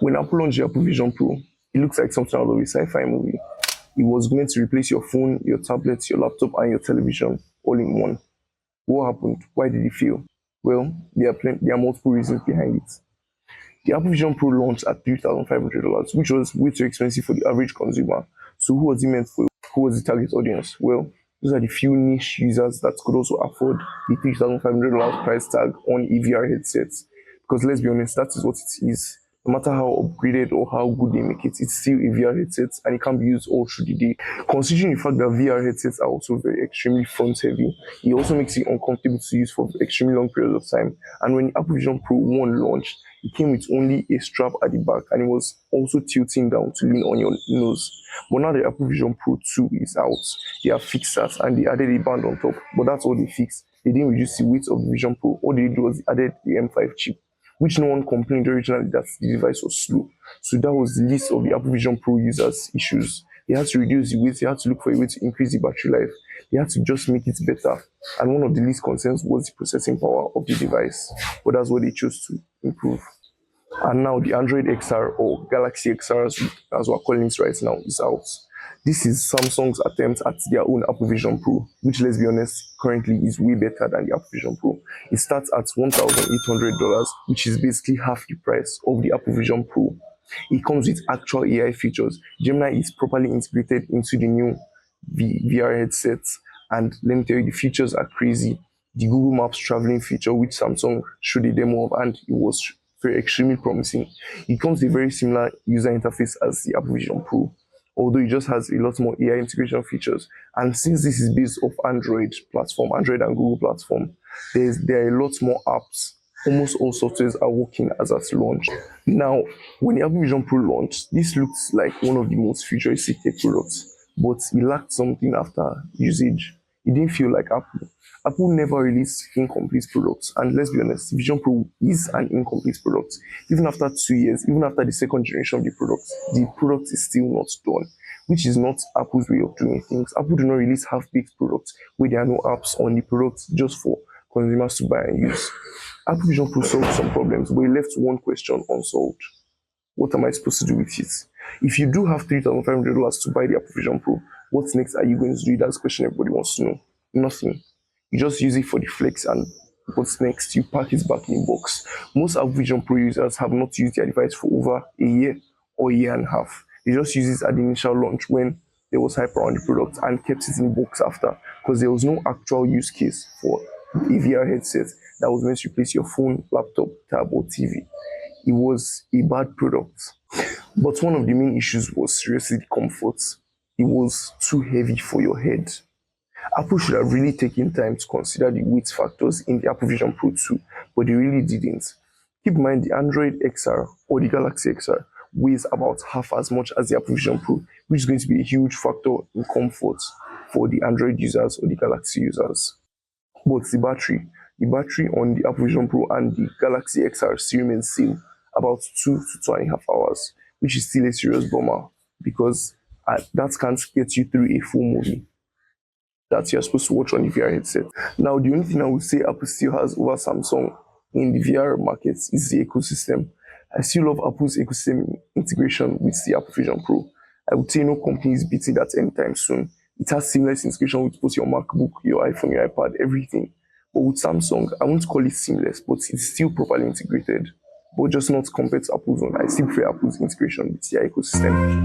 When Apple launched the Apple Vision Pro, it looks like something out of a sci-fi movie. It was meant to replace your phone, your tablet, your laptop, and your television all in one. What happened? Why did it fail? Well, there are multiple reasons behind it. The Apple Vision Pro launched at $3,500, which was way too expensive for the average consumer. So who was it meant for? Who was the target audience? Well, those are the few niche users that could also afford the $3,500 price tag on a VR headset. Because let's be honest, that is what it is. No matter how upgraded or how good they make it, it's still a VR headset and it can't be used all through the day. Considering the fact that VR headsets are also very extremely front heavy, it also makes it uncomfortable to use for extremely long periods of time. And when the Apple Vision Pro 1 launched, it came with only a strap at the back and it was also tilting down to lean on your nose. But now the Apple Vision Pro 2 is out, they have fixed that and they added a band on top. But that's all they fixed. They didn't reduce the weight of the Vision Pro. All they did was added the M5 chip, which no one complained originally that the device was slow. So that was the least of the Apple Vision Pro users' issues. They had to reduce the weight, they had to look for a way to increase the battery life, they had to just make it better. And one of the least concerns was the processing power of the device. But that's what they chose to improve. And now the Android XR or Galaxy XR as we're calling it right now is out. This is Samsung's attempt at their own Apple Vision Pro, which, let's be honest, currently is way better than the Apple Vision Pro. It starts at $1,800, which is basically half the price of the Apple Vision Pro. It comes with actual AI features. Gemini is properly integrated into the new VR headsets, and let me tell you, the features are crazy. The Google Maps traveling feature, which Samsung showed a demo of, and it was very extremely promising. It comes with a very similar user interface as the Apple Vision Pro, although it just has a lot more AI integration features. And since this is based off Android platform, Android and Google platform, there are a lot more apps. Almost all softwares are working as at launch. Now, when the Apple Vision Pro launched, this looks like one of the most futuristic tech products, but it lacked something after usage. It didn't feel like Apple. Apple never released incomplete products, and let's be honest, Vision Pro is an incomplete product. Even after 2 years, even after the second generation of the product is still not done, which is not Apple's way of doing things. Apple do not release half-baked products where there are no apps on the product just for consumers to buy and use. Apple Vision Pro solved some problems, but it left one question unsolved. What am I supposed to do with it? If you do have $3,500 to buy the Apple Vision Pro, what next are you going to do? That's the question everybody wants to know. Nothing. You just use it for the flex, and what's next? You pack it back in a box. Most Apple Vision Pro users have not used their device for over a year or a year and a half. They just used it at the initial launch when there was hype around the product and kept it in the box after, because there was no actual use case for a VR headset that was meant to replace your phone, laptop, tab, or TV. It was a bad product. But one of the main issues was seriously the comfort. It was too heavy for your head. Apple should have really taken time to consider the weight factors in the Apple Vision Pro 2, but they really didn't. Keep in mind the Android XR or the Galaxy XR weighs about half as much as the Apple Vision Pro, which is going to be a huge factor in comfort for the Android users or the Galaxy users. But the battery on the Apple Vision Pro and the Galaxy XR still remains same, about 2 to 2.5 hours, which is still a serious bummer because that can't get you through a full movie that you're supposed to watch on the VR headset. Now, the only thing I would say Apple still has over Samsung in the VR market is the ecosystem. I still love Apple's ecosystem integration with the Apple Vision Pro. I would say no company is beating that anytime soon. It has seamless integration with both your MacBook, your iPhone, your iPad, everything. But with Samsung, I won't call it seamless, but it's still properly integrated. But just not compared to Apple's own. I still prefer Apple's integration with their ecosystem.